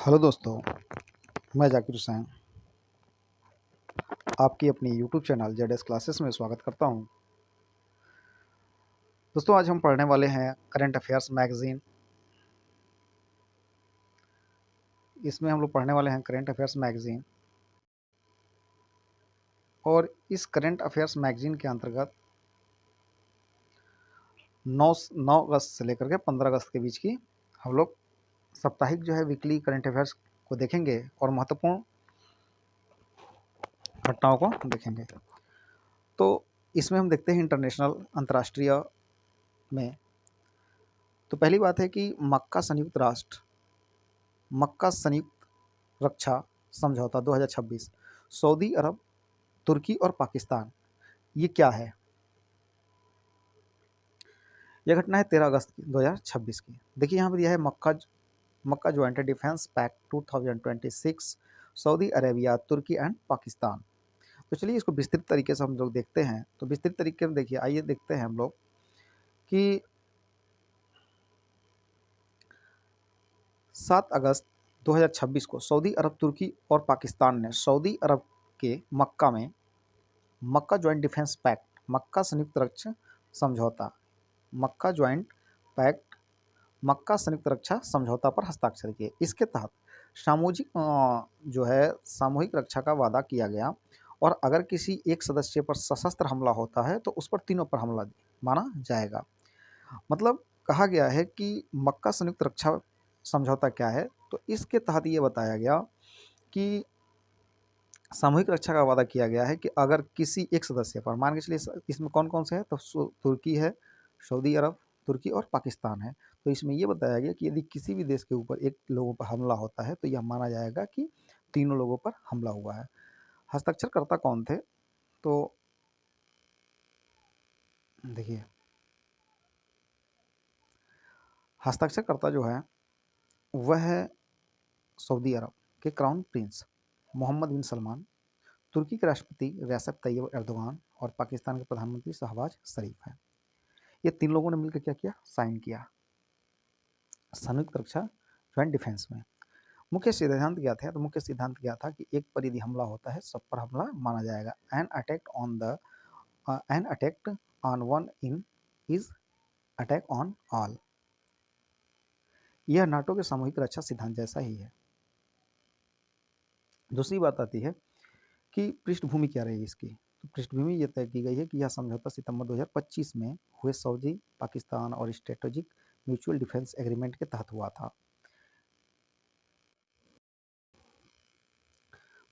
Hello दोस्तों, मैं जाकिर हुसैन आपकी अपनी यूट्यूब चैनल जेड क्लासेस में स्वागत करता हूं। दोस्तों, आज हम पढ़ने वाले हैं करंट अफेयर्स मैगज़ीन। इसमें हम लोग पढ़ने वाले हैं करंट अफेयर्स मैगज़ीन और इस करंट अफेयर्स मैगज़ीन के अंतर्गत 9 अगस्त से लेकर के 15 अगस्त के बीच की हम लोग साप्ताहिक जो है वीकली करंट अफेयर्स को देखेंगे और महत्वपूर्ण घटनाओं को देखेंगे। तो इसमें हम देखते हैं इंटरनेशनल अंतर्राष्ट्रीय में। तो पहली बात है कि मक्का संयुक्त रक्षा समझौता 2026, सऊदी अरब, तुर्की और पाकिस्तान, ये क्या है? यह घटना है 13 अगस्त 2026 की। देखिए यहाँ पर दिया है Mecca joint defence pact 2026, Saudi Arabia, तुर्की एंड पाकिस्तान। तो चलिए इसको विस्तृत तरीके से हम लोग देखते हैं। तो विस्तृत तरीके में देखिए, आइए देखते हैं हम लोग कि 7 अगस्त 2026 को सऊदी अरब, तुर्की और पाकिस्तान ने सऊदी अरब के मक्का ज्वाइंट डिफेंस पैक्ट, मक्का संयुक्त रक्षा समझौता, मक्का ज्वाइंट पैक्ट, मक्का संयुक्त रक्षा समझौता पर हस्ताक्षर किए। इसके तहत सामूहिक रक्षा का वादा किया गया और अगर किसी एक सदस्य पर सशस्त्र हमला होता है तो उस पर तीनों पर हमला माना जाएगा। मतलब कहा गया है कि मक्का संयुक्त रक्षा समझौता क्या है, तो इसके तहत ये बताया गया कि सामूहिक रक्षा का वादा किया गया है कि अगर किसी एक सदस्य पर, मान के चलिए इसमें कौन कौन से है, तो तुर्की है, सऊदी अरब, तुर्की और पाकिस्तान है। तो इसमें ये बताया गया कि यदि किसी भी देश के ऊपर एक लोगों पर हमला होता है तो यह माना जाएगा कि तीनों लोगों पर हमला हुआ है। हस्ताक्षरकर्ता कौन थे? तो देखिए, हस्ताक्षरकर्ता जो है वह है सऊदी अरब के क्राउन प्रिंस मोहम्मद बिन सलमान, तुर्की के राष्ट्रपति रेसेप तैयब एर्दोगान और पाकिस्तान के प्रधानमंत्री शहबाज शरीफ हैं। ये तीन लोगों ने मिलकर क्या किया? साइन किया संयुक्त रक्षा ज्वाइंट डिफेंस में। मुख्य सिद्धांत क्या था? तो मुख्य सिद्धांत क्या था कि एक पर यदि हमला होता है सब पर हमला माना जाएगा। An attack on one in is attack on all. यह नाटो के सामूहिक रक्षा सिद्धांत जैसा ही है। दूसरी बात आती है कि पृष्ठभूमि क्या रही इसकी। तो पृष्ठभूमि ये तय की गई है कि यह समझौता सितंबर 2025 में हुए सऊदी, पाकिस्तान और स्ट्रेटेजिक म्यूचुअल डिफेंस एग्रीमेंट के तहत हुआ था।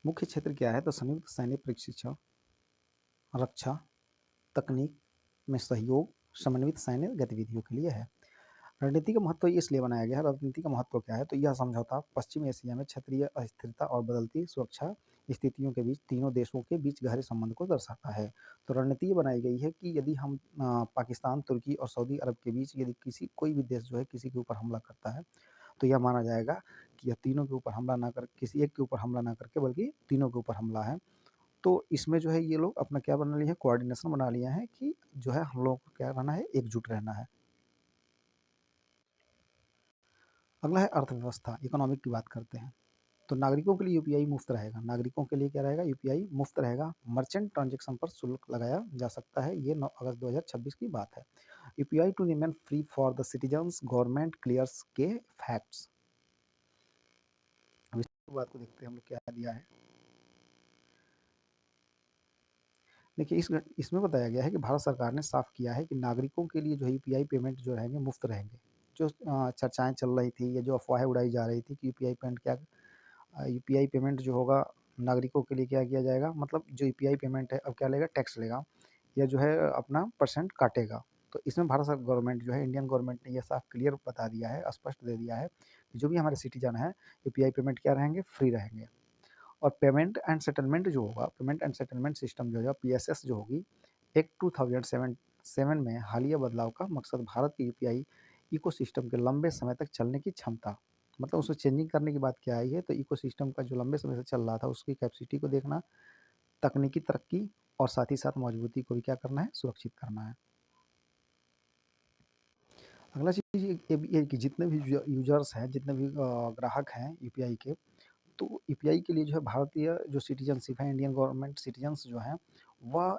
मुख्य क्षेत्र क्या है? तो संयुक्त सैन्य प्रशिक्षण, रक्षा, तकनीक में सहयोग, समन्वित सैन्य गतिविधियों के लिए है। रणनीति का महत्व इसलिए बनाया गया है। रणनीति का महत्व क्या है? तो यह समझौता पश्चिमी एशिया में क्षेत्रीय अस्थिरता और बदलती सुरक्षा स्थितियों के बीच तीनों देशों के बीच गहरे संबंध को दर्शाता है। तो रणनीति ये बनाई गई है कि यदि हम पाकिस्तान, तुर्की और सऊदी अरब के बीच यदि कोई भी देश जो है किसी के ऊपर हमला करता है तो यह माना जाएगा कि यह तीनों के ऊपर हमला ना कर, किसी एक के ऊपर हमला ना करके बल्कि तीनों के ऊपर हमला है। तो इसमें जो है ये लोग अपना क्या बना लिए हैं? कोऑर्डिनेशन बना लिया है कि जो है हम लोगों को क्या रहना है? एकजुट रहना है। अगला है अर्थव्यवस्था, इकोनॉमिक की बात करते हैं। तो नागरिकों के लिए यूपीआई मुफ्त रहेगा। नागरिकों के लिए क्या रहेगा? यूपीआई मुफ्त रहेगा। मर्चेंट ट्रांजैक्शन पर शुल्क लगाया जा सकता है। ये 9 अगस्त 2026 की बात है। UPI to remain free for the citizens, government clears key facts. अब इस बात को देखते हैं हम लोग क्या दिया है। देखिए, इसमें बताया गया है कि भारत सरकार ने साफ किया है कि नागरिकों के लिए जो है यूपीआई पेमेंट जो रहेंगे मुफ्त रहेंगे। जो चर्चाएं चल रही थी या जो अफवाहें उड़ाई जा रही थी कि यूपीआई पेमेंट जो होगा नागरिकों के लिए क्या किया जाएगा, मतलब जो यूपीआई पेमेंट है अब क्या लेगा? टैक्स लेगा या जो है अपना परसेंट काटेगा। तो इसमें भारत गवर्नमेंट जो है, इंडियन गवर्नमेंट ने यह साफ क्लियर बता दिया है, स्पष्ट दे दिया है कि जो भी हमारे सिटीजन हैं यूपीआई पेमेंट क्या रहेंगे? फ्री रहेंगे। और पेमेंट एंड सेटलमेंट सिस्टम जो है पीएसएस जो होगी, एक्ट 2007 में हालिया बदलाव का मकसद भारत के यूपीआई इकोसिस्टम के लंबे समय तक चलने की क्षमता, मतलब उसमें चेंजिंग करने की बात क्या आई है? तो इकोसिस्टम का जो लंबे समय से चल रहा था उसकी कैपेसिटी को देखना, तकनीकी तरक्की और साथ ही साथ मजबूती को भी क्या करना है? सुरक्षित करना है। अगला चीज़ ये कि जितने भी यूज़र्स हैं, जितने भी ग्राहक हैं यूपीआई के, तो यूपीआई के लिए जो है भारतीय जो सिटीज़नशिप है, इंडियन गवर्नमेंट सिटीज़न्स जो हैं, वह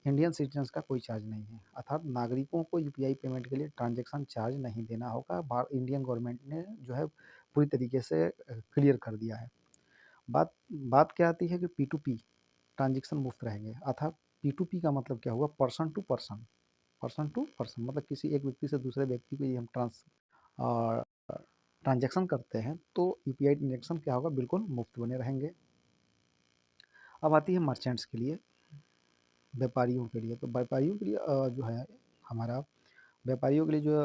इंडियन सिटीज़न्स का कोई चार्ज नहीं है। अर्थात नागरिकों को यूपीआई पेमेंट के लिए ट्रांज़ैक्शन चार्ज नहीं देना होगा। इंडियन गवर्नमेंट ने जो है पूरी तरीके से क्लियर कर दिया है। बात बात क्या आती है कि P2P ट्रांज़ैक्शन मुफ़्त रहेंगे। अर्थात P2P का मतलब क्या हुआ? पर्सन टू पर्सन मतलब किसी एक व्यक्ति से दूसरे व्यक्ति को ये हम ट्रांजैक्शन करते हैं, तो यूपीआई ट्रांजैक्शन क्या होगा? बिल्कुल मुफ्त बने रहेंगे। अब आती है मर्चेंट्स के लिए, व्यापारियों के लिए। तो व्यापारियों के लिए जो है हमारा व्यापारियों के लिए जो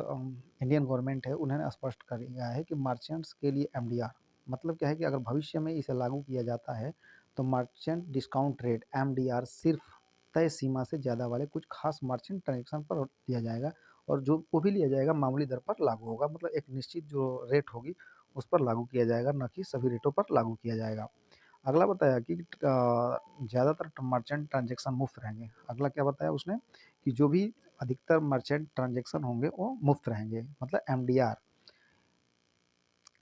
इंडियन गवर्नमेंट है, उन्होंने स्पष्ट कर दिया है कि मर्चेंट्स के लिए एमडीआर मतलब क्या है कि अगर भविष्य में इसे लागू किया जाता है, तो मर्चेंट डिस्काउंट रेट एमडीआर सिर्फ तय सीमा से ज़्यादा वाले कुछ खास मर्चेंट ट्रांजेक्शन पर दिया जाएगा, और जो वो भी लिया जाएगा मामूली दर पर लागू होगा। मतलब एक निश्चित जो रेट होगी उस पर लागू किया जाएगा, न कि सभी रेटों पर लागू किया जाएगा। अगला बताया कि ज़्यादातर मर्चेंट ट्रांजेक्शन मुफ्त रहेंगे। अगला क्या बताया उसने कि जो भी अधिकतर मर्चेंट ट्रांजेक्शन होंगे वो मुफ्त रहेंगे। मतलब एमडीआर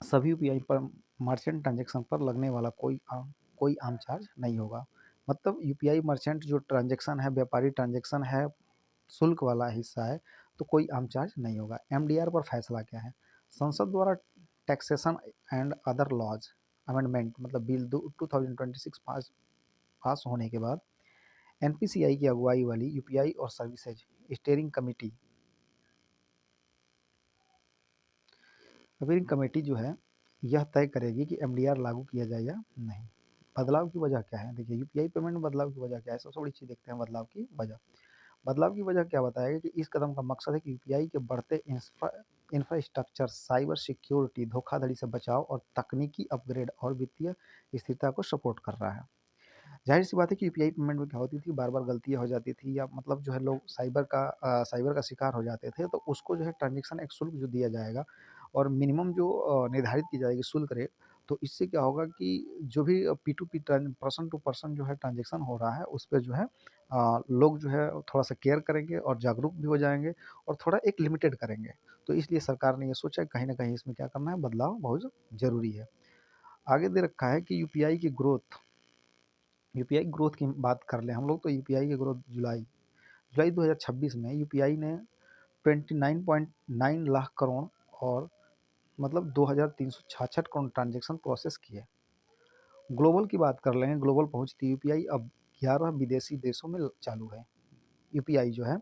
सभी यूपीआई पर मर्चेंट ट्रांजेक्शन पर लगने वाला कोई आम चार्ज नहीं होगा। मतलब यूपीआई मर्चेंट जो ट्रांजेक्शन है, व्यापारी ट्रांजेक्शन है, शुल्क वाला हिस्सा है, तो कोई आम चार्ज नहीं होगा। एमडीआर पर फैसला क्या है? संसद द्वारा taxation and other laws amendment मतलब बिल 2026 पास होने के बाद एनपीसीआई की अगुवाई वाली यूपीआई और सर्विसेज स्टीयरिंग कमेटी जो है यह तय करेगी कि एमडीआर लागू किया जाए या नहीं। बदलाव की वजह क्या है? देखिए यूपीआई पेमेंट में बदलाव की वजह क्या है? सबसे बड़ी चीज़ देखते हैं बदलाव की वजह। बदलाव की वजह क्या बताएगा कि इस कदम का मकसद है कि यूपीआई के बढ़ते इंफ्रास्ट्रक्चर, साइबर सिक्योरिटी, धोखाधड़ी से बचाव और तकनीकी अपग्रेड और वित्तीय स्थिरता को सपोर्ट कर रहा है। जाहिर सी बात है कि यूपीआई पेमेंट में क्या होती थी, बार बार गलतियाँ हो जाती थी, या मतलब जो है लोग साइबर का शिकार हो जाते थे, तो उसको जो है ट्रांजेक्शन एक शुल्क जो दिया जाएगा और मिनिमम जो निर्धारित की जाएगी शुल्क रेट, तो इससे क्या होगा कि जो भी P2P पर्सन टू पर्सन जो है ट्रांजेक्शन हो रहा है, उस पर जो है लोग जो है थोड़ा सा केयर करेंगे और जागरूक भी हो जाएंगे, और थोड़ा एक लिमिटेड करेंगे। तो इसलिए सरकार ने ये सोचा कहीं ना कहीं इसमें क्या करना है, बदलाव बहुत ज़रूरी है। आगे दे रखा है कि यूपीआई ग्रोथ की बात कर लें हम लोग, तो यूपीआई की ग्रोथ जुलाई जुलाई 2026 में यूपीआई ने 29.9 लाख करोड़ और मतलब 2366 करोड़ ट्रांजेक्शन प्रोसेस किए। ग्लोबल की बात कर लें, ग्लोबल पहुंचती यूपीआई अब 11 विदेशी देशों में चालू है। यूपीआई जो है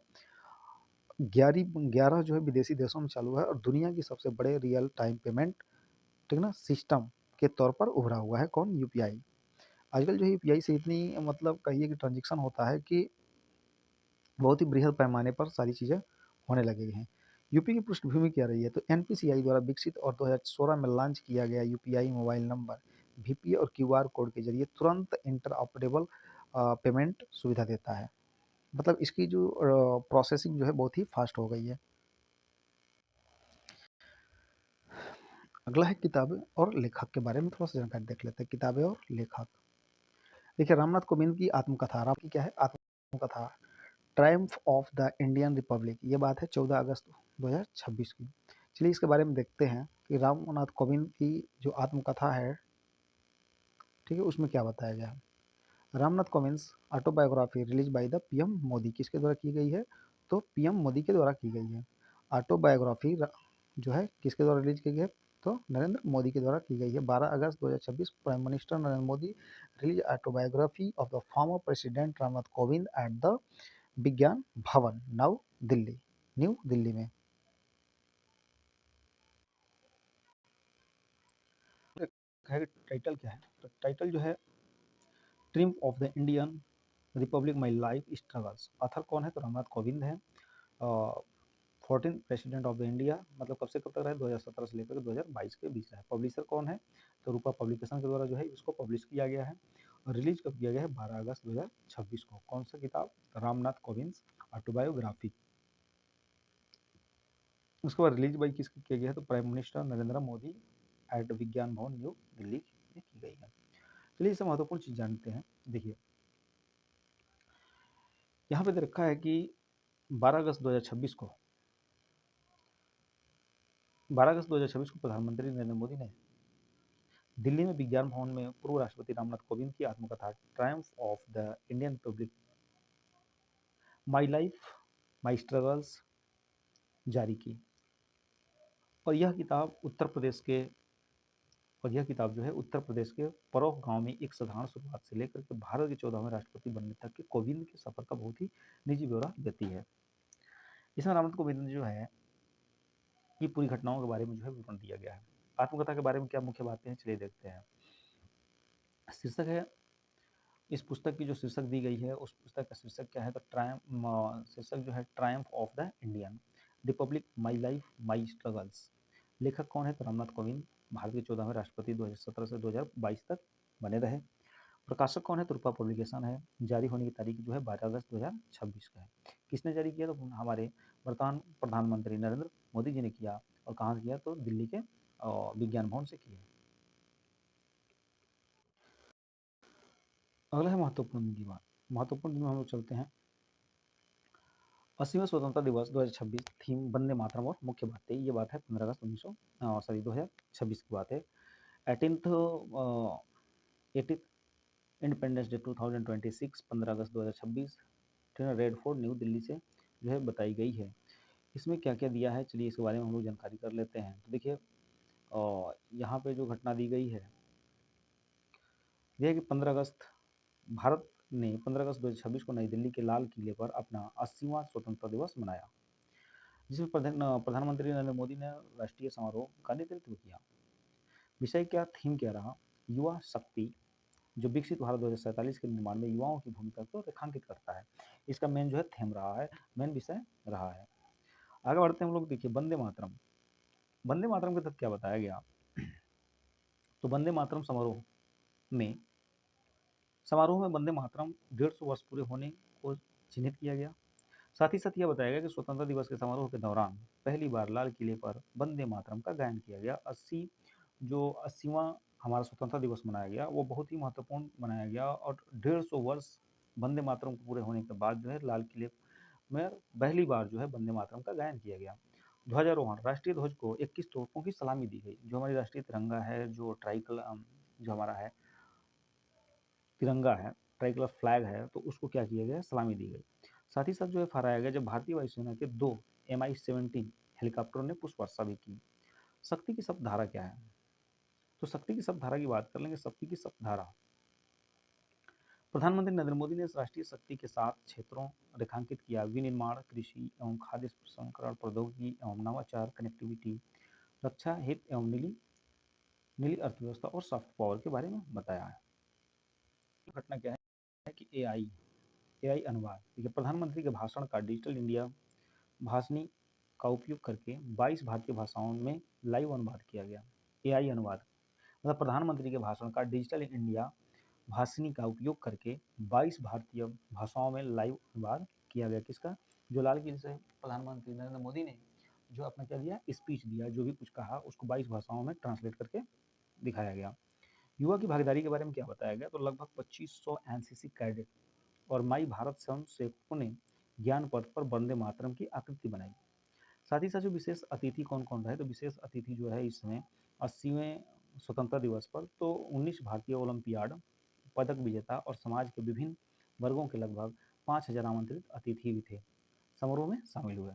11 जो है विदेशी देशों में चालू है, और दुनिया की सबसे बड़े रियल टाइम पेमेंट ठीक ना सिस्टम के तौर पर उभरा हुआ है कौन? यूपीआई। आजकल जो है यूपीआई से इतनी मतलब कहिए कि ट्रांजेक्शन होता है कि बहुत ही बृहद पैमाने पर सारी चीज़ें होने लगी हैं। यूपी की पृष्ठभूमि क्या रही है? तो एनपीसीआई द्वारा विकसित और 2016 में लॉन्च किया गया यूपीआई मोबाइल नंबर, वीपीआई और क्यूआर कोड के जरिए तुरंत इंटरऑपरेबल पेमेंट सुविधा देता है। मतलब इसकी जो प्रोसेसिंग जो है बहुत ही फास्ट हो गई है। अगला है किताबें और लेखक के बारे में थोड़ा सा जानकारी देख लेते हैं। किताबें और लेखक, देखिए रामनाथ कोविंद की आत्मकथा, राम की क्या है? आत्मकथा, Triumph of the Indian Republic, ये बात है 14 अगस्त 2026 की। चलिए इसके बारे में देखते हैं कि रामनाथ कोविंद की जो आत्मकथा है, ठीक है, उसमें क्या बताया गया है। Ramnath Kovind autobiography release by the PM Modi, किसके द्वारा की गई है? तो पीएम मोदी के द्वारा की गई है। ऑटोबायोग्राफी जो है किसके द्वारा रिलीज की गई है? तो नरेंद्र मोदी के द्वारा की गई है। 12 अगस्त 2026 prime minister Narendra Modi release autobiography of the former president Ramnath Kovind at the विज्ञान भवन न्यू दिल्ली में। टाइटल क्या है? तो टाइटल जो है triumph of the Indian Republic my life struggles. Author कौन है? तो रामनाथ कोविंद है। 14 प्रेसिडेंट ऑफ द इंडिया, मतलब कब से कब तक रहे? 2017 से लेकर 2022 के बीच है। पब्लिशर कौन है? तो रूपा पब्लिकेशन के द्वारा जो है इसको पब्लिश किया गया है, और रिलीज कब किया गया है? 12 अगस्त 2026 को। कौन सा किताब? रामनाथ कोविंद ऑटोबायोग्राफी। उसके बाद रिलीज बाई किसकी किया गया है? तो prime minister Narendra Modi at Vigyan Bhavan new Delhi में की गई है। चलिए इससे महत्वपूर्ण चीज जानते हैं। देखिए यहाँ पे दे रखा है कि 12 अगस्त 2026 को 12 अगस्त 2026 को प्रधानमंत्री नरेंद्र मोदी ने दिल्ली में विज्ञान भवन में पूर्व राष्ट्रपति रामनाथ कोविंद की आत्मकथा Triumph of the Indian Republic my life my struggles जारी की। और यह किताब उत्तर प्रदेश के और यह किताब जो है उत्तर प्रदेश के परोह गांव में एक साधारण शुरुआत से लेकर के भारत के 14वें राष्ट्रपति बनने तक के कोविंद के सफर का बहुत ही निजी ब्यौरा देती है। इसमें रामनाथ कोविंद ने जो है की पूरी घटनाओं के बारे में जो है विवरण दिया गया है। आत्मकथा के बारे में क्या मुख्य बातें हैं, चलिए देखते हैं। शीर्षक है, इस पुस्तक की जो शीर्षक दी गई है उस पुस्तक का शीर्षक क्या है, तो शीर्षक जो है Triumph of the Indian Republic my life my struggles. लेखक कौन है, तो रामनाथ कोविंद, भारत के 14वें राष्ट्रपति 2017 से 2022 तक बने रहे। प्रकाशक कौन है, तो रूपा पब्लिकेशन है। जारी होने की तारीख जो है 12 अगस्त 2026 का है। किसने जारी किया, तो हमारे वर्तमान प्रधानमंत्री नरेंद्र मोदी जी ने किया। और कहाँ से किया, तो दिल्ली के विज्ञान भवन से किया। अगला है महत्वपूर्ण दिन की बात। महत्वपूर्ण दिन में हम लोग चलते हैं। 80वां स्वतंत्रता दिवस 2026 थीम वंदे मातरम और मुख्य बातें। ये बात है 15 अगस्त 2026 की बात है। 18th इंडिपेंडेंस डे 2026 15 अगस्त 2026 train red fort new Delhi से जो है बताई गई है। इसमें क्या क्या दिया है, चलिए इसके बारे में हम लोग जानकारी कर लेते हैं। तो देखिए यहाँ पे जो घटना दी गई है यह है कि 15 अगस्त भारत ने 15 अगस्त 2026 को नई दिल्ली के लाल किले पर अपना 80वां स्वतंत्रता दिवस मनाया, जिसमें प्रधानमंत्री नरेंद्र मोदी ने राष्ट्रीय समारोह का नेतृत्व किया। विषय क्या, थीम क्या रहा, युवा शक्ति, जो विकसित भारत 2047 के निर्माण में युवाओं की भूमिका को रेखांकित करता है। इसका मेन जो है थीम रहा है, मेन विषय रहा है। आगे बढ़ते हैं हम लोग। देखिए वंदे मातरम। वंदे मातरम के तहत क्या बताया गया, तो वंदे मातरम समारोह में वंदे मातरम 150 वर्ष पूरे होने को चिन्हित किया गया। साथ ही साथ यह बताया गया कि स्वतंत्रता दिवस के समारोह के दौरान पहली बार लाल किले पर वंदे मातरम का गायन किया गया। 80वां हमारा स्वतंत्रता दिवस मनाया गया, वो बहुत ही महत्वपूर्ण मनाया गया। और 150 वर्ष वंदे मातरम को पूरे होने के बाद जो है लाल किले में पहली बार जो है वंदे मातरम का गायन किया गया। ध्वजारोहण, राष्ट्रीय ध्वज को 21 तोपों की सलामी दी गई। जो हमारी राष्ट्रीय तिरंगा है, जो जो हमारा है तिरंगा है, ट्राई कलर फ्लैग है, तो उसको क्या किया गया, सलामी दी गई। साथ ही साथ जो है फहराया गया जब भारतीय वायुसेना के 2 MI-17 हेलीकॉप्टरों ने पुष्प वर्षा भी की। शक्ति की शब्दधारा क्या है, तो शक्ति की शब्दधारा की बात कर लेंगे। शक्ति की शब्दधारा, प्रधानमंत्री नरेंद्र मोदी ने इस राष्ट्रीय शक्ति के 7 क्षेत्रों रेखांकित किया। विनिर्माण, कृषि एवं खाद्य प्रसंस्करण, प्रौद्योगिकी एवं नवाचार, कनेक्टिविटी, रक्षा हित एवं नीली नीली अर्थव्यवस्था और सॉफ्ट पावर के बारे में बताया है। घटना क्या है कि एआई अनुवाद। देखिए प्रधानमंत्री के भाषण का डिजिटल इंडिया भाषणी का उपयोग करके 22 भारतीय भाषाओं में लाइव अनुवाद किया गया। एआई अनुवाद मतलब प्रधानमंत्री के भाषण का डिजिटल इंडिया भाषणी का उपयोग करके 22 भारतीय भाषाओं में लाइव अनुवाद किया गया। किसका, जो लाल किले से प्रधानमंत्री नरेंद्र मोदी ने जो अपना क्या दिया, स्पीच दिया, जो भी कुछ कहा उसको 22 भाषाओं में ट्रांसलेट करके दिखाया गया। युवा की भागीदारी के बारे में क्या बताया गया, तो लगभग 2500 एनसीसी कैडेट और माई भारत स्वयं सेवकों ने ज्ञान पथ पर वंदे मातरम की आकृति बनाई। साथ ही साथ जो विशेष अतिथि कौन कौन रहे, तो विशेष अतिथि जो है इसमें 80वें स्वतंत्रता दिवस पर तो 19 भारतीय ओलंपियाड पदक विजेता और समाज के विभिन्न वर्गों के लगभग 5000 आमंत्रित अतिथि भी थे, समारोह में शामिल हुए।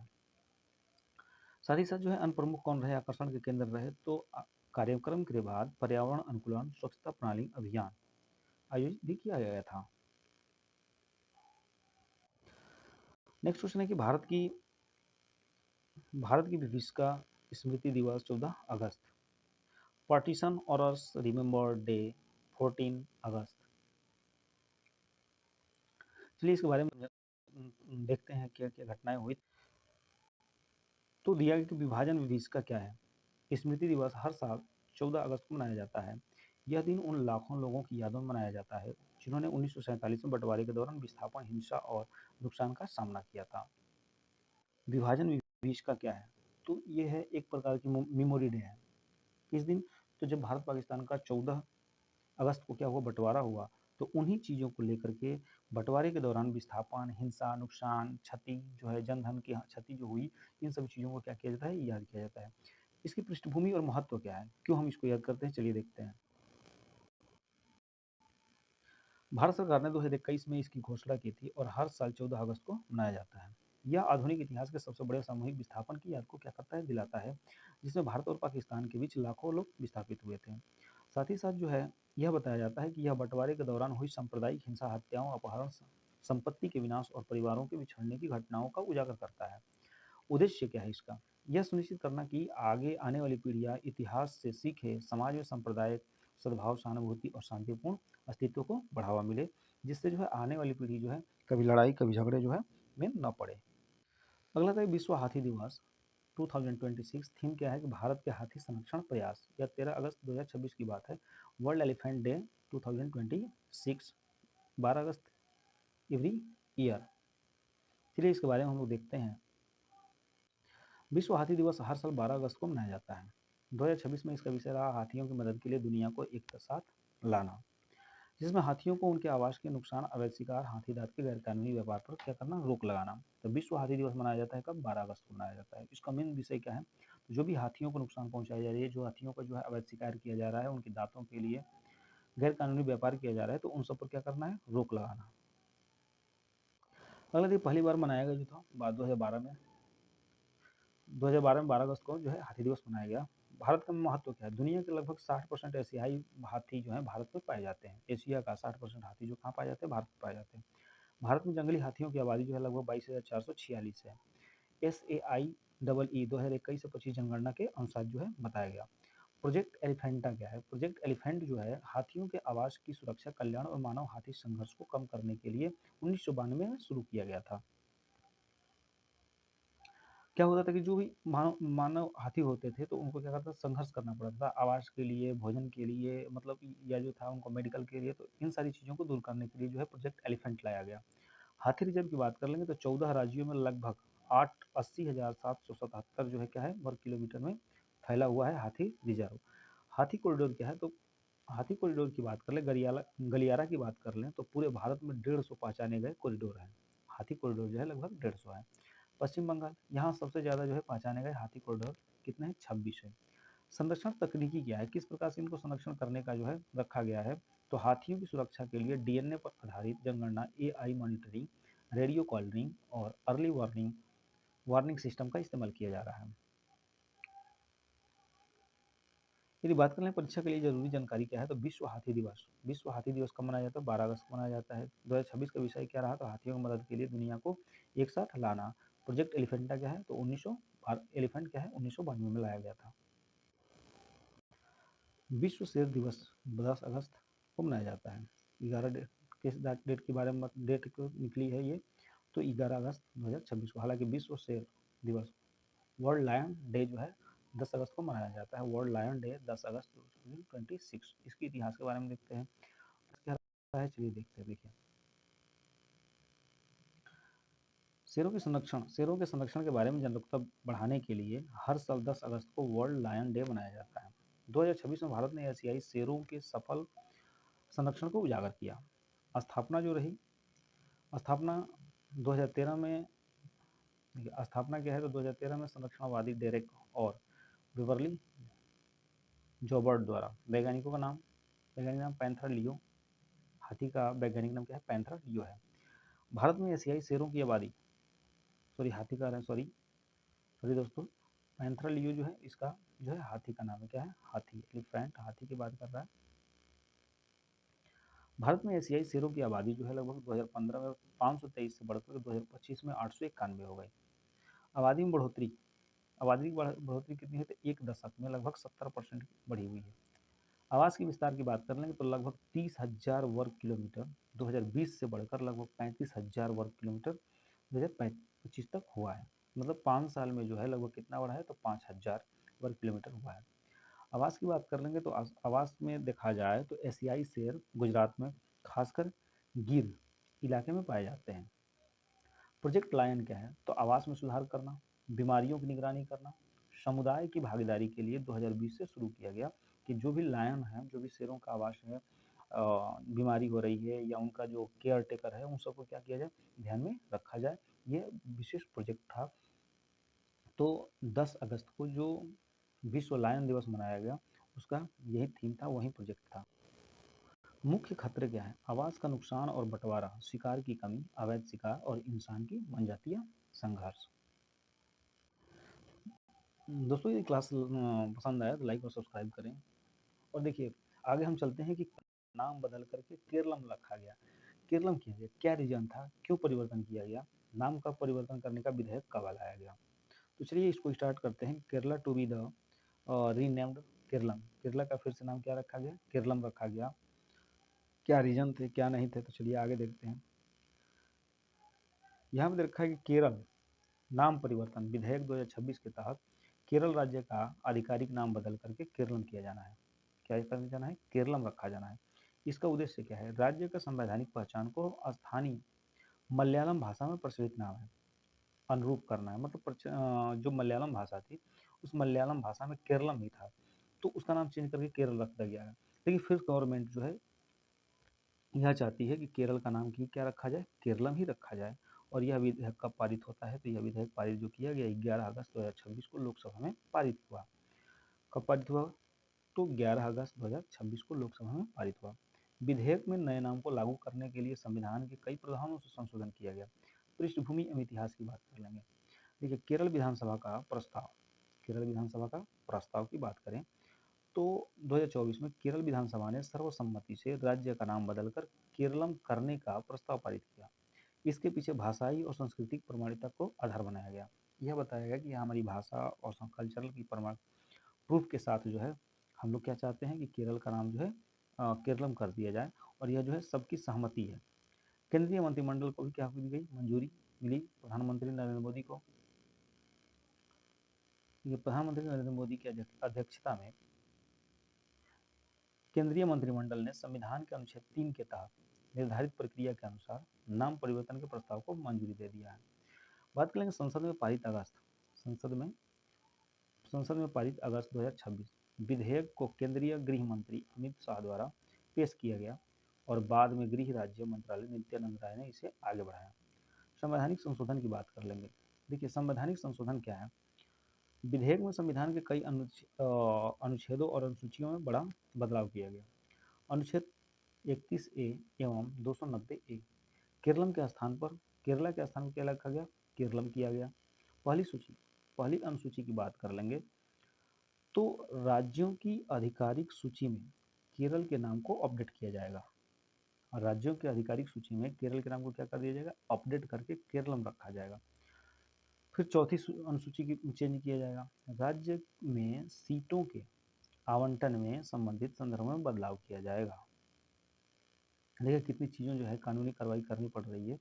साथ ही साथ जो है अन्य प्रमुख कौन रहे, आकर्षण के केंद्र रहे, तो कार्यक्रम के बाद पर्यावरण अनुकूलन स्वच्छता प्रणाली अभियान आयोजित भी किया गया था। नेक्स्ट क्वेश्चन है कि भारत की विभीषिका स्मृति दिवस 14 अगस्त, पार्टीशन ऑर्डर्स रिमेंबर डे 14 अगस्त। चलिए इसके बारे में देखते हैं क्या क्या घटनाएं हुई। तो दिया गया कि विभाजन विभीषिका क्या है। स्मृति दिवस हर साल 14 अगस्त को मनाया जाता है। यह दिन उन लाखों लोगों की यादों में मनाया जाता है जिन्होंने 1947 में बंटवारे के दौरान विस्थापन, हिंसा और नुकसान का सामना किया था। विभाजन विभीषिका क्या है, तो ये है एक प्रकार की मेमोरी डे है। किस दिन, तो जब भारत पाकिस्तान का 14 अगस्त को क्या हुआ, बंटवारा हुआ, तो उन्हीं चीज़ों को लेकर के बंटवारे के दौरान विस्थापन, हिंसा, नुकसान, क्षति जो है, जनधन की क्षति जो हुई, इन सभी चीज़ों को क्या किया जाता है, याद किया जाता है। इसकी पृष्ठभूमि और महत्व क्या है, क्यों हम इसको याद करते हैं, चलिए देखते हैं। भारत सरकार ने 2021 में इसकी घोषणा की थी और हर साल 14 अगस्त को मनाया जाता है। यह आधुनिक इतिहास के सबसे बड़े सामूहिक विस्थापन की याद को क्या करता है, दिलाता है, जिसमें भारत और पाकिस्तान के बीच लाखों लोग विस्थापित हुए थे। साथ ही साथ जो है, यह बताया जाता है कि यह बंटवारे के दौरान हुई सांप्रदायिक हिंसा, हत्याओं, अपहरण, संपत्ति के विनाश और परिवारों के बिछड़ने की घटनाओं का उजागर करता है। उद्देश्य क्या है इसका? यह सुनिश्चित करना कि आगे आने वाली पीढ़ियाँ इतिहास से सीखे, समाज में सांप्रदायिक सद्भाव, सहानुभूति और शांतिपूर्ण अस्तित्व को बढ़ावा मिले, जिससे जो है आने वाली पीढ़ी जो है कभी लड़ाई, कभी झगड़े जो है में न पड़े। अगला था विश्व हाथी दिवस 2026। थीम क्या है कि भारत के हाथी संरक्षण प्रयास। यह 13 अगस्त 2026 की बात है। वर्ल्ड एलिफेंट डे 2026, 12 अगस्त एवरी ईयर। चलिए इसके बारे में हम लोग देखते हैं। विश्व हाथी दिवस हर साल 12 अगस्त को मनाया जाता है। 2026 में इसका विषय रहा हाथियों की मदद के लिए दुनिया को एक साथ लाना, जिसमें हाथियों को उनके आवास के नुकसान, अवैध शिकार, हाथी दांत के गैरकानूनी व्यापार पर क्या करना, रोक लगाना। तो विश्व हाथी दिवस मनाया जाता है कब, 12 अगस्त को मनाया जाता है। इसका मेन विषय क्या है, तो जो भी हाथियों को नुकसान पहुंचाया जा रही है, जो हाथियों का जो है अवैध शिकार किया जा रहा है, उनके दांतों के लिए गैरकानूनी व्यापार किया जा रहा है, तो उन सब पर क्या करना है, रोक लगाना। अगला दिन पहली बार मनाया गया जो था 2012 में, 2012 में 12 अगस्त को जो है हाथी दिवस मनाया गया। भारत का महत्व क्या है, दुनिया के लगभग 60% एशियाई हाथी जो है भारत में पाए जाते हैं। एशिया का 60% हाथी जो कहाँ पाए जाते हैं, भारत में पाए जाते हैं। भारत में जंगली हाथियों की आबादी जो है लगभग 22,446 है। SAI EE 2021 से 25 जनगणना के अनुसार जो है बताया गया। प्रोजेक्ट एलिफेंटा क्या है, प्रोजेक्ट एलिफेंट जो है हाथियों के आवास की सुरक्षा, कल्याण और मानव हाथी संघर्ष को कम करने के लिए 1992 में शुरू किया गया था। क्या होता था कि जो भी मानव हाथी होते थे तो उनको क्या करता था, संघर्ष करना पड़ता था आवास के लिए, भोजन के लिए, मतलब या जो था उनको मेडिकल के लिए। तो इन सारी चीज़ों को दूर करने के लिए जो है प्रोजेक्ट एलिफेंट लाया गया। हाथी रिजर्व की बात कर लेंगे तो 14 राज्यों में लगभग 880,777 जो है क्या है, वर्ग किलोमीटर में फैला हुआ है हाथी रिजर्व। हाथी कॉरिडोर क्या है, तो हाथी कॉरिडोर की बात कर ले, गलियारा की बात कर लें तो पूरे भारत में 150 पहचाने गए कॉरिडोर हैं। हाथी कॉरिडोर जो है लगभग 150 है। पश्चिम बंगाल, यहाँ सबसे ज़्यादा जो है पहचाने गए हाथी कॉरिडोर कितने हैं, 26 है। संरक्षण तकनीकी क्या है, किस प्रकार से इनको संरक्षण करने का जो है रखा गया है, तो हाथियों की सुरक्षा के लिए डीएनए पर आधारित जनगणना, एआई मॉनिटरिंग, रेडियो कॉलिंग और अर्ली वार्निंग वार्निंग सिस्टम का इस्तेमाल किया जा रहा है। यदि बात करें परीक्षा के लिए जरूरी जानकारी क्या है, तो विश्व हाथी दिवस कब मनाया जाता है, 12 अगस्त को मनाया जाता है। 2026 का विषय क्या रहा, तो हाथियों की मदद के लिए दुनिया को एक साथ लाना। प्रोजेक्ट एलिफेंटा क्या है, तो 1900 एलिफेंट क्या है, 1992 में लाया गया था। विश्व शेर दिवस 10 अगस्त को मनाया जाता है। 11 डेट, किस डेट के बारे में डेट को निकली है ये, तो 11 अगस्त 2026 को। हालांकि विश्व शेर दिवस, वर्ल्ड लायन डे जो है 10 अगस्त को मनाया जाता है। वर्ल्ड लायन डे 10 अगस्त 2026। इसके इतिहास के बारे में देखते हैं क्या है, चलिए देखते हैं। देखिए, शेरों के संरक्षण के बारे में जागरूकता बढ़ाने के लिए हर साल 10 अगस्त को वर्ल्ड लायन डे मनाया जाता है। 2026 में भारत ने एशियाई शेरों के सफल संरक्षण को उजागर किया। स्थापना जो रही, स्थापना 2013 में, स्थापना क्या है, तो 2013 में संरक्षणवादी डेरेक और बिवर्ली जॉबर्ट द्वारा। वैज्ञानिकों का नाम, वैज्ञानिक नाम पैंथरा लियो। हाथी का वैज्ञानिक नाम क्या है, पैंथरा लियो है। भारत में एशियाई शेरों की आबादी, सॉरी हाथी का सॉरी सॉरी दोस्तों, पैंथरा लियो जो है इसका जो है हाथी का नाम है, क्या है, हाथी, एलिफेंट, हाथी की बात कर रहा है। भारत में एशियाई शेरों की आबादी जो है लगभग 2015 में 523 से बढ़कर 2025 में 891 हो गई। आबादी में बढ़ोतरी, आबादी की बढ़ोतरी कितनी है, तो एक दशक में लगभग 70% बढ़ी हुई है। आवास के विस्तार की बात कर लेंगे तो लगभग 30,000 वर्ग किलोमीटर 2020 से बढ़कर लगभग 35,000 वर्ग किलोमीटर 2025 तक हुआ है। मतलब 5 साल में जो है लगभग कितना बढ़ा है, तो 5,000 वर्ग किलोमीटर हुआ है। आवास की बात कर लेंगे तो आवास में देखा जाए तो एशियाई शेर गुजरात में, खासकर गिर इलाके में पाए जाते हैं। प्रोजेक्ट लायन क्या है, तो आवास में सुधार करना, बीमारियों की निगरानी करना, समुदाय की भागीदारी के लिए 2020 से शुरू किया गया कि जो भी लायन है, जो भी शेरों का आवास है, बीमारी हो रही है या उनका जो केयर टेकर है, उन सबको क्या किया जाए, ध्यान में रखा जाए। ये विशेष प्रोजेक्ट था। तो 10 अगस्त को जो विश्व लायन दिवस मनाया गया, उसका यही थीम था, वही प्रोजेक्ट था। मुख्य खतरे क्या है? आवास का नुकसान और बंटवारा, शिकार की कमी, अवैध शिकार और इंसान की जनजातीय संघर्ष। दोस्तों ये क्लास पसंद आया तो लाइक और सब्सक्राइब करें। और देखिए आगे हम चलते हैं कि नाम बदल करके केरलम रखा गया। केरलम किया गया, क्या रीजन था, क्यों परिवर्तन किया गया, नाम का परिवर्तन करने का विधेयक कब लाया गया? तो चलिए इसको स्टार्ट करते हैं। Kerala to be the renamed Keralam, Kerala का फिर से नाम क्या रखा गया? केरलम रखा गया। क्या रीजन थे, क्या नहीं थे, तो चलिए आगे देखते हैं। यहाँ पे रखा है कि केरल नाम परिवर्तन विधेयक 2026 के तहत केरल राज्य का आधिकारिक नाम बदल करके केरलम किया जाना है। क्या करना जाना है? केरलम रखा जाना है। इसका उद्देश्य क्या है? राज्य का संवैधानिक पहचान को स्थानीय मलयालम भाषा में प्रचलित नाम है अनुरूप करना है। मतलब जो मलयालम भाषा थी उस मलयालम भाषा में केरलम ही था, तो उसका नाम चेंज करके केरल रख दिया गया है। लेकिन फिर गवर्नमेंट जो है यह चाहती है कि केरल का नाम की क्या रखा जाए? केरलम ही रखा जाए। और यह विधेयक कब पारित होता है? तो यह विधेयक पारित जो किया गया 11 अगस्त 2026 को लोकसभा में पारित हुआ। कब पारित हुआ? तो 11 अगस्त 2026 को लोकसभा में पारित हुआ। विधेयक में नए नाम को लागू करने के लिए संविधान के कई प्रावधानों से संशोधन किया गया। पृष्ठभूमि एवं इतिहास की बात कर लेंगे। देखिए केरल विधानसभा का प्रस्ताव, केरल विधानसभा का प्रस्ताव की बात करें तो 2024 में केरल विधानसभा ने सर्वसम्मति से राज्य का नाम बदलकर केरलम करने का प्रस्ताव पारित किया। इसके पीछे भाषाई और सांस्कृतिक प्रमाणिकता को आधार बनाया गया। यह बताया गया कि हमारी भाषा और कल्चरल की प्रमाण प्रूफ के साथ जो है हम लोग क्या चाहते हैं कि केरल का नाम जो है केरलम कर दिया जाए। और यह जो है सबकी सहमति है। केंद्रीय मंत्रिमंडल को भी क्या दी गई? मंजूरी मिली प्रधानमंत्री नरेंद्र मोदी को। ये प्रधानमंत्री नरेंद्र मोदी की अध्यक्षता में केंद्रीय मंत्रिमंडल ने संविधान के अनुच्छेद 3 के तहत निर्धारित प्रक्रिया के अनुसार नाम परिवर्तन के प्रस्ताव को मंजूरी दे दिया है। बात करेंगे संसद में पारित अगस्त, संसद में पारित अगस्त 2026 विधेयक को केंद्रीय गृह मंत्री अमित शाह द्वारा पेश किया गया और बाद में गृह राज्य मंत्रालय नित्यानंद राय ने इसे आगे बढ़ाया। संवैधानिक संशोधन की बात कर लेंगे। देखिए संवैधानिक संशोधन क्या है? विधेयक में संविधान के कई अनुच्छेदों और अनुसूचियों में बड़ा बदलाव किया गया। अनुच्छेद 31A एवं 290A केरलम के स्थान पर केरला के स्थान पर क्या रखा गया? केरलम किया गया। पहली अनुसूची की बात कर लेंगे तो राज्यों की आधिकारिक सूची में केरल के नाम को अपडेट किया जाएगा। राज्यों की आधिकारिक सूची में केरल के नाम को क्या कर दिया जाएगा? अपडेट करके केरलम रखा जाएगा। फिर चौथी अनुसूची की चेंज किया जाएगा। राज्य में सीटों के आवंटन में संबंधित संदर्भ में बदलाव किया जाएगा। देखिए कितनी चीज़ों जो है कानूनी कार्रवाई करनी पड़ रही है।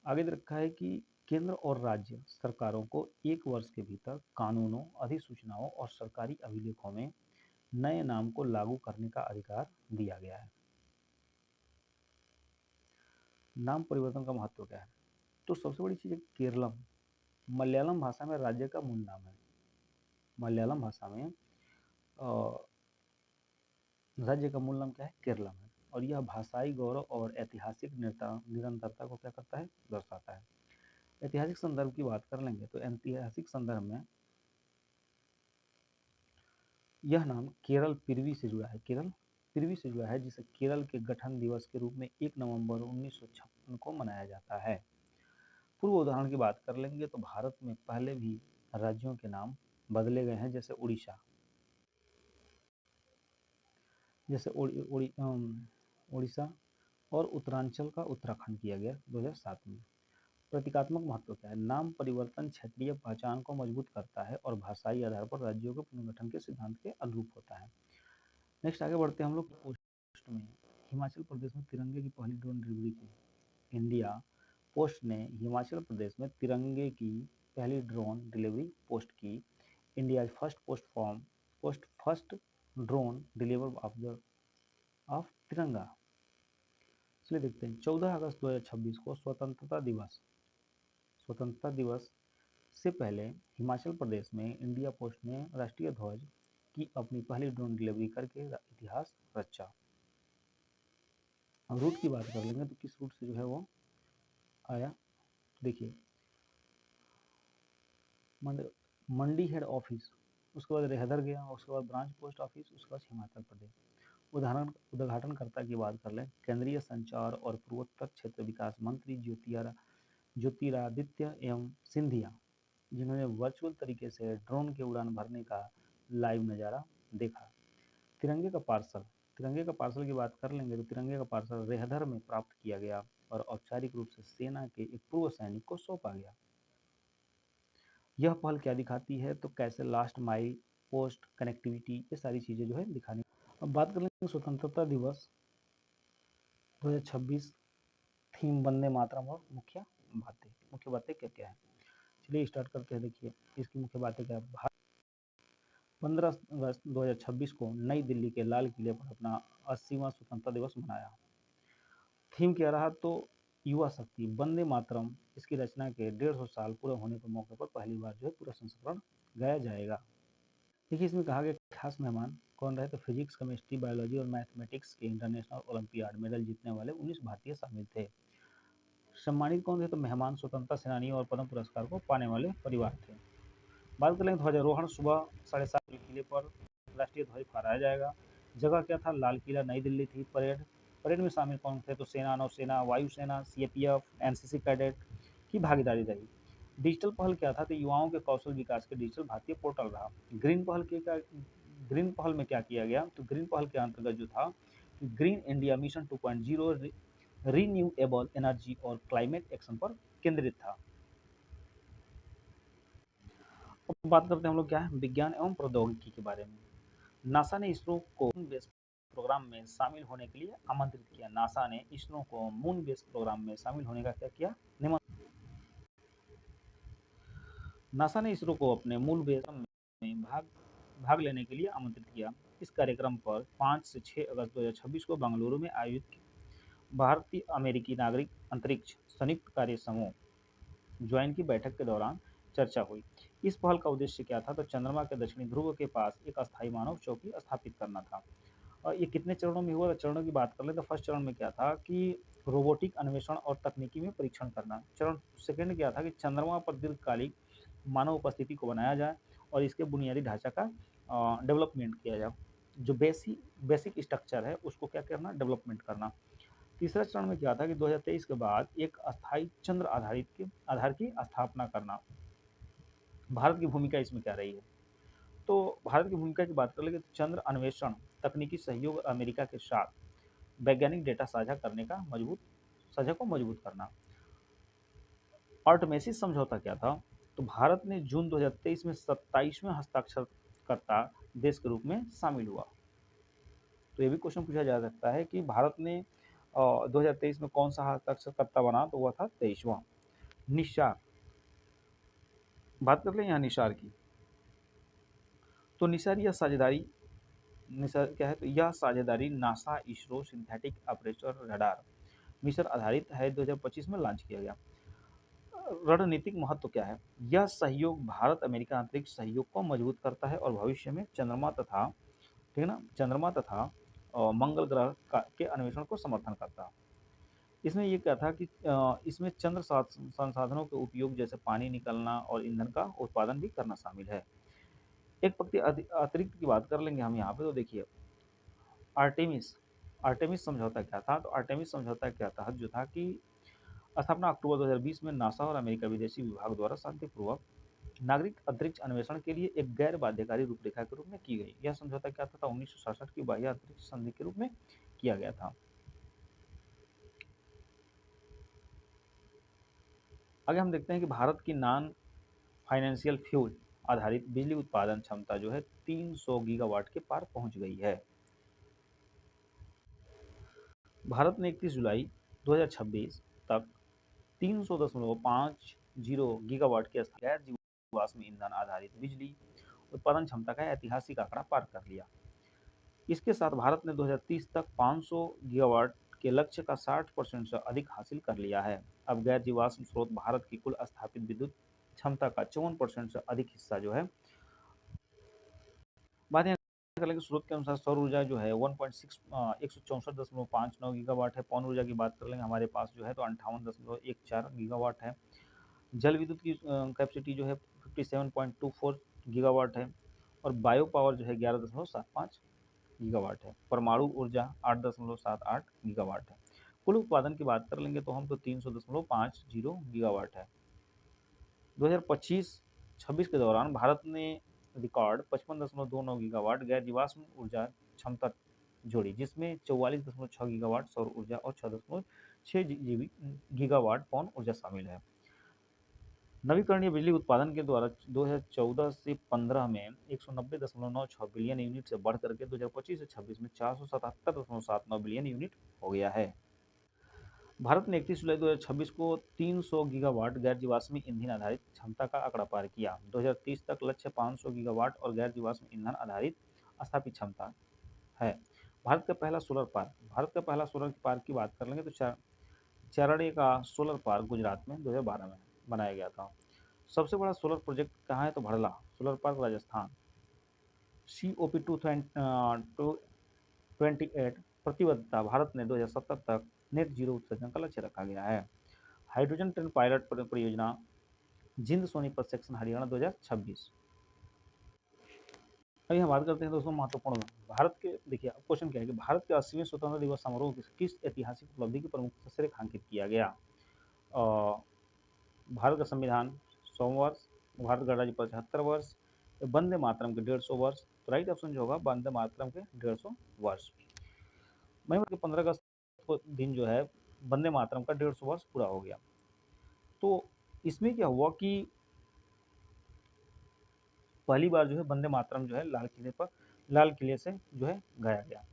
आगे रखा है कि केंद्र और राज्य सरकारों को 1 वर्ष के भीतर कानूनों, अधिसूचनाओं और सरकारी अभिलेखों में नए नाम को लागू करने का अधिकार दिया गया है। नाम परिवर्तन का महत्व क्या है? तो सबसे बड़ी चीज़ है केरलम मलयालम भाषा में राज्य का मूल नाम है। मलयालम भाषा में राज्य का मूल नाम क्या है? केरलम है। और यह भाषाई गौरव और ऐतिहासिक निरंतरता को क्या करता है? दर्शाता है। ऐतिहासिक संदर्भ की बात कर लेंगे तो ऐतिहासिक संदर्भ में यह नाम केरल पृथ्वी से जुड़ा है। केरल पृथ्वी से जुड़ा है जिसे केरल के गठन दिवस के रूप में 1 नवंबर 1956 को मनाया जाता है। पूर्व उदाहरण की बात कर लेंगे तो भारत में पहले भी राज्यों के नाम बदले गए हैं, जैसे उड़ीसा और उत्तरांचल का उत्तराखंड किया गया 2007 में। प्रतीकात्मक महत्व क्या है? नाम परिवर्तन क्षेत्रीय पहचान को मजबूत करता है और भाषाई आधार पर राज्यों के पुनर्गठन के सिद्धांत के अनुरूप होता है। नेक्स्ट आगे बढ़ते हैं हम लोग। पोस्ट में हिमाचल प्रदेश में तिरंगे की पहली ड्रोन डिलीवरी की। इंडिया पोस्ट ने हिमाचल प्रदेश में तिरंगे की पहली ड्रोन डिलीवरी पोस्ट की। India first drone deliver of तिरंगा। चलिए देखते हैं 14 अगस्त 2026 को स्वतंत्रता दिवस से पहले हिमाचल प्रदेश में इंडिया पोस्ट ने राष्ट्रीय ध्वज की अपनी पहली ड्रोन डिलीवरी करके इतिहास रचा। अब रूट की बात कर लेंगे तो किस रूट से जो है वो आया? देखिए मंडी हेड ऑफिस उसके बाद रेहदर गया, उसके बाद ब्रांच पोस्ट ऑफिस, उसके बाद हिमाचल प्रदेश। उदाहरण उद्घाटनकर्ता की बात कर लें, केंद्रीय संचार और पूर्वोत्तर क्षेत्र विकास मंत्री ज्योतिरादित्य एवं सिंधिया, जिन्होंने वर्चुअल तरीके से ड्रोन के उड़ान भरने का लाइव नज़ारा देखा। तिरंगे का पार्सल, तिरंगे का पार्सल की बात कर लेंगे तो तिरंगे का पार्सल रेहदर में प्राप्त किया गया और औपचारिक रूप से सेना के एक पूर्व सैनिक को सौंपा गया। यह पहल क्या दिखाती है, तो कैसे लास्ट माइल, पोस्ट कनेक्टिविटी, ये सारी चीज़ें जो है दिखाने। अब बात कर लेंगे स्वतंत्रता दिवस 2026, थीम वंदे मातरम और मुख्य बातें क्या क्या है। चलिए स्टार्ट करते हैं। देखिए इसकी मुख्य बातें क्या है। 15 अगस्त 2026 को नई दिल्ली के लाल किले पर अपना 80वां स्वतंत्रता दिवस मनाया। थीम क्या रहा, तो युवा शक्ति, वंदे मातरम। इसकी रचना के 150 साल पूरे होने के मौके पर पहली बार जो है पूरा संस्करण गाया जाएगा। देखिए इसमें कहा गया खास मेहमान कौन रहे, तो फिजिक्स, केमिस्ट्री, बायोलॉजी और मैथमेटिक्स के इंटरनेशनल ओलंपियाड मेडल जीतने वाले 19 भारतीय शामिल थे। सम्मानित कौन थे, तो मेहमान स्वतंत्रता सेनानी और पद्म पुरस्कार को पाने वाले परिवार थे। बात करें ध्वजारोहण, सुबह 7:30 किले पर राष्ट्रीय ध्वज फहराया जाएगा। जगह क्या था, लाल किला नई दिल्ली थी। परेड में शामिल कौन थे, तो सेना, नौसेना, वायुसेना, सीएपीएफ, एनसीसी कैडेट की भागीदारी रही। डिजिटल पहल क्या था, तो युवाओं के कौशल विकास के डिजिटल भारतीय पोर्टल रहा। ग्रीन पहल में क्या किया गया, तो ग्रीन पहल के अंतर्गत जो था green India mission 2.0 renewable energy और क्लाइमेट एक्शन पर केंद्रित था। अब बात करते हैं हम लोग क्या है, विज्ञान एवं प्रौद्योगिकी के बारे में। नासा ने इसरो को मून बेस प्रोग्राम में शामिल होने के लिए आमंत्रित किया। नासा ने इसरो को मून बेस प्रोग्राम में शामिल होने का क्या किया, नासा ने इसरो को अपने मूल बेस में भाग लेने के लिए आमंत्रित किया। इस कार्यक्रम पर 5 से 6 अगस्त 2026 को बेंगलुरु में आयोजित भारतीय अमेरिकी नागरिक अंतरिक्ष संयुक्त कार्य समूह ज्वाइन की बैठक के दौरान चर्चा हुई। इस पहल का उद्देश्य क्या था, तो चंद्रमा के दक्षिणी ध्रुव के पास एक अस्थायी मानव चौकी स्थापित करना था। और ये कितने चरणों में हुआ, तो चरणों की बात कर ले तो फर्स्ट चरण में क्या था कि रोबोटिक अन्वेषण और तकनीकी में परीक्षण करना। चरण सेकंड क्या था कि चंद्रमा पर दीर्घकालिक मानव उपस्थिति को बनाया जाए और इसके बुनियादी ढांचा का डेवलपमेंट किया जाए। जो बेसिक स्ट्रक्चर है उसको क्या करना, डेवलपमेंट करना। तीसरा चरण में क्या था कि 2023 के बाद एक अस्थायी चंद्र आधार की स्थापना करना। भारत की भूमिका इसमें क्या रही है, तो भारत की भूमिका की बात कर ले तो चंद्र अन्वेषण, तकनीकी सहयोग और अमेरिका के साथ वैज्ञानिक डेटा साझा को मजबूत करना। आर्टमेसिस समझौता क्या था, तो भारत ने जून 2023 में 27वें हस्ताक्षरकर्ता देश के रूप में शामिल हुआ। तो ये भी क्वेश्चन पूछा जा सकता है कि भारत ने 2023 में कौन सा हस्ताक्षरकर्ता बना, तो वह था 23वां। निशार, बात कर लें यहाँ निशार की, तो निशार क्या है, तो यह साझेदारी NASA ISRO synthetic aperture radar mission आधारित है, 2025 में लॉन्च किया गया। रणनीतिक महत्व क्या है, यह सहयोग भारत अमेरिका अंतरिक्ष सहयोग को मजबूत करता है और भविष्य में चंद्रमा तथा, ठीक है ना, चंद्रमा तथा मंगल ग्रह के अन्वेषण को समर्थन करता है। इसमें ये क्या था कि इसमें चंद्र संसाधनों के उपयोग जैसे पानी निकलना और ईंधन का उत्पादन भी करना शामिल है। एक पक्ति अतिरिक्त की बात कर लेंगे हम यहाँ पे, तो देखिए आर्टेमिस आर्टेमिस समझौता क्या था, तो आर्टेमिस समझौता के तहत जो था कि स्थापना अक्टूबर 2020 में नासा और अमेरिका विदेशी विभाग द्वारा शांतिपूर्वक नागरिक अंतरिक्ष अन्वेषण के लिए एक गैर बाध्यकारी रूपरेखा के रूप में की गई। यह समझौता क्या था, 1967 की बाह्य अंतरिक्ष संधि के रूप में किया गया था। आगे हम देखते हैं कि भारत की नॉन फाइनेंशियल फ्यूल आधारित बिजली उत्पादन क्षमता जो है 300 गीगावाट के पार पहुंच गई है। भारत ने 31 जुलाई 2026 तक 300.50 गीगावाट के गैर जीवाश्म ईंधन आधारित बिजली उत्पादन क्षमता का ऐतिहासिक आंकड़ा पार कर लिया। इसके साथ भारत ने 2030 तक 500 गीगावाट के लक्ष्य का 60% से अधिक हासिल कर लिया है। अब गैर जीवाश्म स्रोत भारत की कुल स्थापित विद्युत क्षमता का 54% से अधिक हिस्सा जो है। बात यहाँ कर लेंगे स्रोत के अनुसार सौर ऊर्जा जो है 164.59 गीगावाट है। पवन ऊर्जा की बात कर लेंगे हमारे पास जो है तो 58.14 गीगावाट है। जल विद्युत की कैपेसिटी जो है 57.24 गीगावाट है। और बायो पावर जो है 11.75 गीगावाट है। परमाणु ऊर्जा 8.78 गीगावाट है। कुल उत्पादन की बात कर लेंगे तो हम तो 300.50 गीगावाट है। 2025-26 के दौरान भारत ने रिकॉर्ड 55.29 गीगावाट गैर जीवाश्म ऊर्जा क्षमता जोड़ी, जिसमें 44.6 गीगावाट सौर ऊर्जा और 6.6 गीगावाट पवन ऊर्जा शामिल है। नवीकरणीय बिजली उत्पादन के द्वारा 2014 से 15 में 190.96 बिलियन यूनिट से बढ़ करके 2025 से 26 में 477.79 बिलियन यूनिट हो गया है। भारत ने 31 जुलाई 2026 को 300 गीगावाट गैर जीवाश्मी ईंधन आधारित क्षमता का आंकड़ा पार किया। 2030 तक लक्ष्य 500 गीगावाट और गैर जीवाश्म ईंधन आधारित स्थापित क्षमता है। भारत का पहला सोलर पार्क की बात कर लेंगे तो चरड़े का सोलर पार्क गुजरात में 2012 में बनाया गया था। सबसे बड़ा सोलर प्रोजेक्ट कहाँ है तो Bhadla solar park Rajasthan. COP 228 प्रतिबद्धता भारत ने 2070 तक नेट जीरो उत्सर्जन का लक्ष्य रखा गया है। हाइड्रोजन ट्रेन पायलट परियोजना जिंद सोनीपत सेक्शन हरियाणा 2026। अभी हम बात करते हैं दोस्तों महत्वपूर्ण भारत के। देखिए अब क्वेश्चन क्या है कि भारत के 80वें स्वतंत्रता दिवस समारोह किस ऐतिहासिक उपलब्धि की प्रमुखता से रेखांकित किया गया। भारत का संविधान 100 वर्ष, भारत गणराज्य 75 वर्ष, वंदे मातरम के 150 वर्ष। तो राइट ऑप्शन जो होगा वंदे मातरम के 150 वर्ष। मई के 15 अगस्त को दिन जो है वंदे मातरम का 150 वर्ष पूरा हो गया। तो इसमें क्या हुआ कि पहली बार जो है वंदे मातरम जो है लाल किले से जो है गाया गया।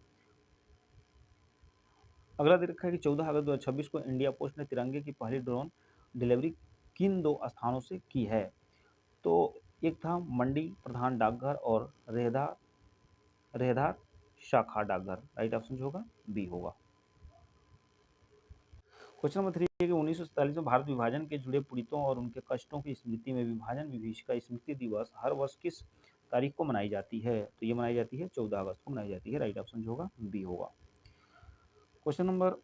अगला दे रखा है कि 14 अगस्त 2026 को इंडिया पोस्ट ने तिरंगे की पहली ड्रोन डिलीवरी किन दो स्थानों से की है। तो एक था मंडी प्रधान डाकघर और रेहदार शाखा डाकघर। राइट ऑप्शन जो होगा बी होगा। क्वेश्चन नंबर 3 है कि 1947 में भारत विभाजन के जुड़े पीड़ितों और उनके कष्टों की स्मृति में विभाजन विभीषिका स्मृति दिवस हर वर्ष किस तारीख को मनाई जाती है। तो ये मनाई जाती है 14 अगस्त को मनाई जाती है। राइट ऑप्शन जो होगा बी होगा। क्वेश्चन नंबर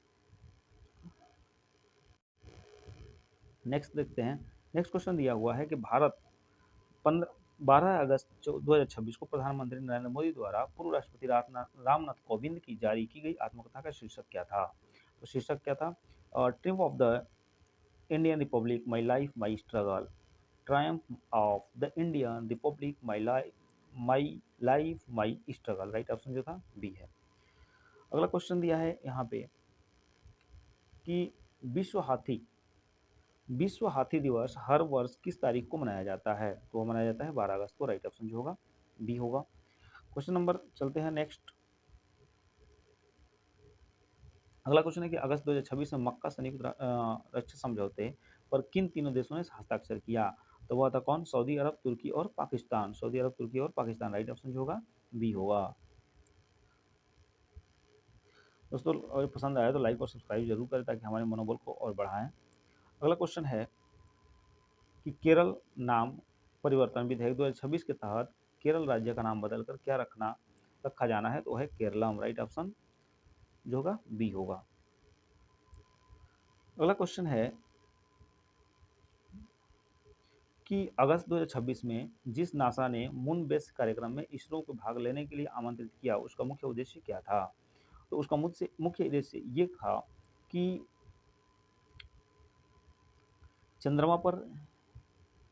नेक्स्ट देखते हैं। नेक्स्ट क्वेश्चन दिया हुआ है कि भारत 12 अगस्त 2026 को प्रधानमंत्री नरेंद्र मोदी द्वारा पूर्व राष्ट्रपति रामनाथ कोविंद की जारी की गई आत्मकथा का शीर्षक क्या था। तो शीर्षक क्या था। Triumph of the Indian Republic my life my struggle, Triumph of the Indian Republic my life my struggle. Right option जो था बी है। अगला क्वेश्चन दिया है यहाँ पे कि विश्व हाथी दिवस हर वर्ष किस तारीख को मनाया जाता है। तो वो मनाया जाता है 12 अगस्त को। राइट ऑप्शन जो होगा बी होगा। क्वेश्चन नंबर चलते हैं नेक्स्ट। अगला क्वेश्चन है कि अगस्त 2026 में मक्का संयुक्त रक्षा समझौते पर किन तीनों देशों ने हस्ताक्षर किया। तो वह था कौन। सऊदी अरब, तुर्की और पाकिस्तान। सऊदी अरब, तुर्की और पाकिस्तान। राइट ऑप्शन जो होगा बी होगा। दोस्तों अगर पसंद आया तो लाइक और सब्सक्राइब जरूर करें ताकि हमारे मनोबल को और बढ़ाएं। अगला क्वेश्चन है कि केरल नाम परिवर्तन विधेयक 2026 के तहत केरल राज्य का नाम बदलकर क्या रखा जाना है। तो है केरलम। राइट ऑप्शन जो होगा बी होगा। अगला क्वेश्चन है कि अगस्त 2026 में जिस नासा ने मून बेस कार्यक्रम में इसरो को भाग लेने के लिए आमंत्रित किया उसका मुख्य उद्देश्य क्या था। तो उसका मुख्य उद्देश्य ये था कि चंद्रमा पर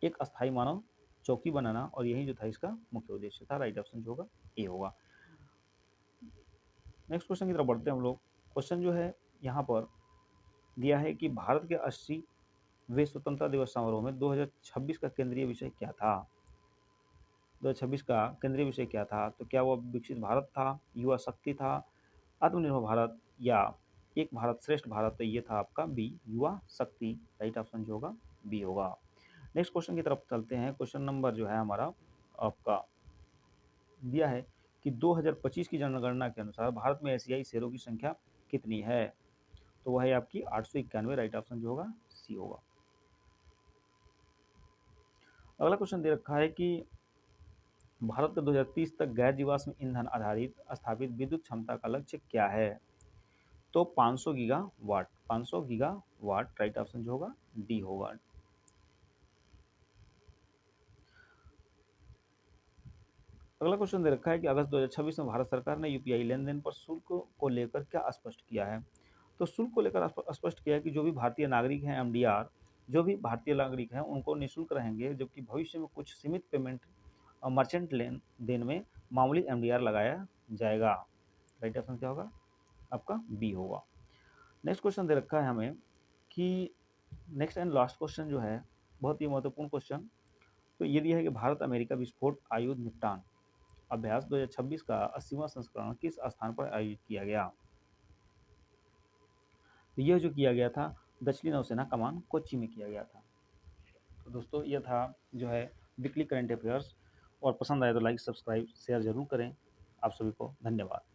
एक अस्थायी मानव चौकी बनाना और यही जो था इसका मुख्य उद्देश्य था। राइट ऑप्शन जो होगा ए होगा। नेक्स्ट क्वेश्चन की तरफ बढ़ते हैं हम लोग। क्वेश्चन जो है यहाँ पर दिया है कि भारत के 80वें स्वतंत्रता दिवस समारोह में 2026 का केंद्रीय विषय क्या था। 2026 का केंद्रीय विषय क्या था। तो क्या वह विकसित भारत था, युवा शक्ति था, आत्मनिर्भर भारत या एक भारत श्रेष्ठ भारत। तो ये था आपका बी युवा शक्ति। राइट ऑप्शन जो होगा बी होगा। नेक्स्ट क्वेश्चन की तरफ चलते हैं। क्वेश्चन नंबर जो है हमारा आपका दिया है कि 2025 की जनगणना के अनुसार भारत में एशियाई शेरों की संख्या कितनी है। तो वह है आपकी 891। राइट ऑप्शन जो होगा सी होगा। अगला क्वेश्चन दे रखा है कि भारत का 2030 तक गैर जीवाश्म ईंधन आधारित स्थापित विद्युत क्षमता का लक्ष्य क्या है। तो 500 गीगावाट। 500 गीगावाट। राइट ऑप्शन जो होगा डी होगा। अगला क्वेश्चन दे रखा है कि अगस्त 2026 में भारत सरकार ने यूपीआई लेन-देन पर शुल्क को लेकर क्या स्पष्ट किया है? तो शुल्क को लेकर स्पष्ट किया है कि जो भी भारतीय नागरिक हैं एमडीआर, जो भी भारतीय नागरिक हैं उनको निःशुल्क रहेंगे, जबकि भविष्य में कुछ सीमित पेमेंट मर्चेंट लेन-देन में मामूली एमडीआर लगाया जाएगा। राइट ऑप्शन क्या होगा? आपका बी होगा। नेक्स्ट क्वेश्चन दे रखा है हमें कि नेक्स्ट एंड लास्ट क्वेश्चन जो है बहुत ही महत्वपूर्ण क्वेश्चन, तो ये दिया है कि भारत अमेरिका विस्फोट आयुध निपटान अभ्यास 2026 का 80वां संस्करण किस स्थान पर आयोजित किया गया? तो यह जो किया गया था दक्षिणी नौसेना कमान कोच्चि में किया गया था। तो दोस्तों यह था जो है वीकली करंट अफेयर्स, और पसंद आए तो लाइक सब्सक्राइब शेयर जरूर करें। आप सभी को धन्यवाद।